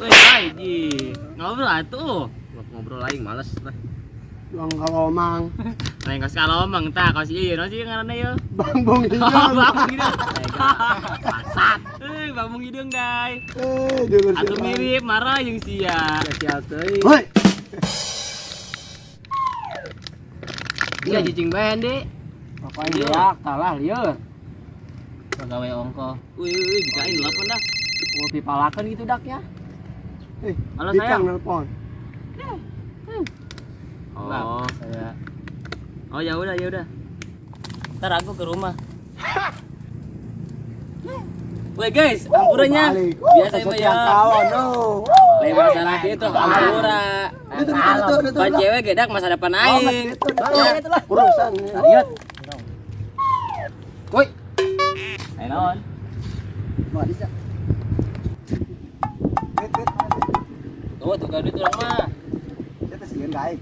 Weh, Ji. Ngobrol atuh. Ngobrol aing males lah. Bang Kalomang. Lain ka Kalomang tah, kaos ieu naon sih ngaranna ieu? Bang Bung Hidung. Bang Hidung. Pasat. Bang Bung Hidung, guys. Atuh mirip marah jeung sia. Sia teuing. Hoi. Dia cicing bae hande. Ngapain ya? Kalah lieur. Pagawe ongko. Wih, bikain telepon dah. Mau pipalakan gitu dak ya. Halo Bikang sayang. nelpon. Oh, saya. Oh ya udah. Ntar aku ke rumah. Woi guys, ampurannya. Biasa ya, ya. Kawan, no. Lain masalah itu, ampura. Itu. Ban cewek gedak masa depan aing. Itulah urusan. Lihat. Woi. Ayo naon? Mau bisa. Tuh gaduh tuh mah. Kita sieun gaek.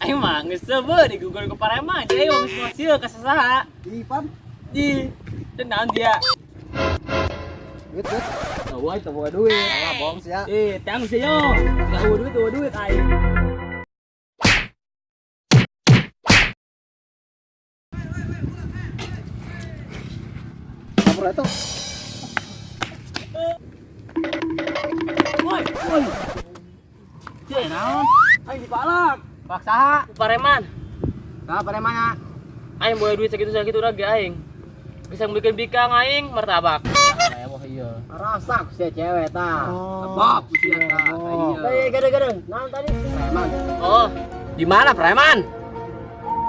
Aing mah geus seubeuh di Google ku Parema, jadi wong semua sieun ka sasaha. Ipan. Di teu naon dia. Wit. Tuh duit. Salah bohong sia. Tang sih yo. Tuh duit aing. Kamu itu. Woi. Cek naon? Aing dipalak. Pak saha? Pareman. Nah, Paremanya. Aing boleh duit segitu udah ge aing. Bisa bikin bikang aing martabak. Mewah ieu. Rasak si cewek tah. Bok sia tah. Iya. Gede. Naon tadi? Preman. Oh, di mana preman?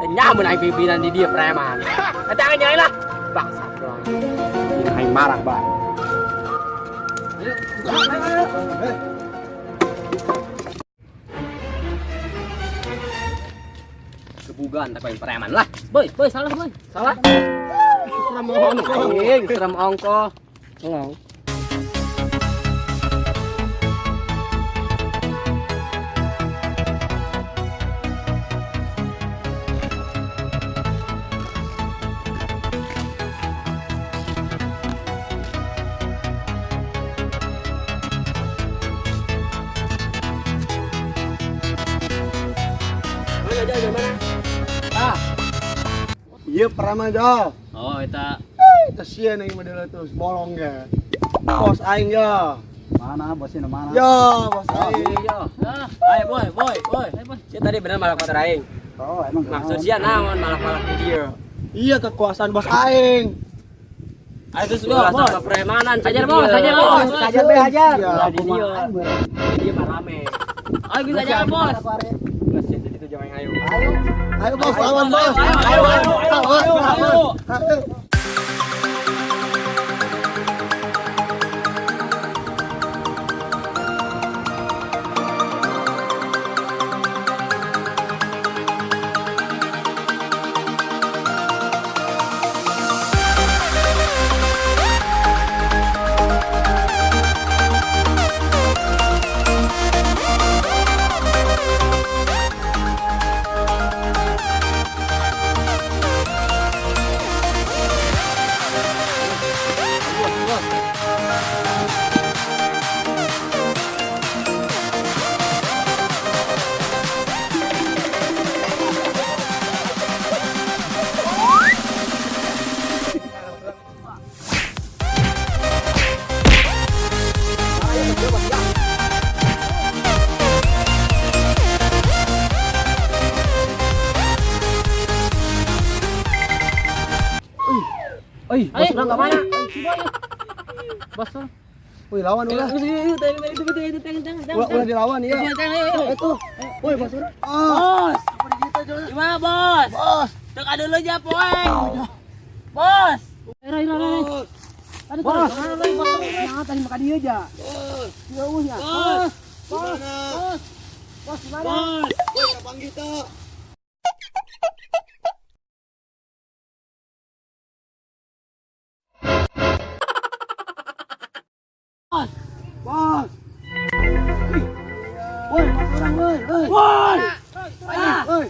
Nyamun aing pimpinan di dia preman. Eta nyai lah. Bangsa doang. Ini aing marah, Bang. Kebugan tak paling preman lah. Boy, salah boy. Salah. Serem ongko. Tolong. Iya Prama Jo. Oh, eta Itu sia nih model itu bolong ya. Bos aing ya. Mana bosnya mana? Ya, bos aing. yo. Ayo boy. Dia tadi benar malah kotor aing. Oh, emang Maksud dia naon malah video. Iya kekuasaan bos aing. Ayo terus lu sama premanan. Hajar bos. Hajar be hajar. Di dia. Dia mah rame. Ayo kita jalan bos. Geus itu jangan ayo. Ayo bos, lawan bos. Ayo. Oi, bos udah enggak mana? Bos. Woi, lawan udah. Udah dilawan ya. Itu. Woi, bos udah. Bos. Gimana bos? Bos. Tek ada lo aja poeng. Bos. Bos. Nah, tadi makan dia aja. Bos. Ya. Bos. Bos. Bos gimana? Woi, kapan gitu? Bos. Woi, orang woi. Woi. Woi. Woi.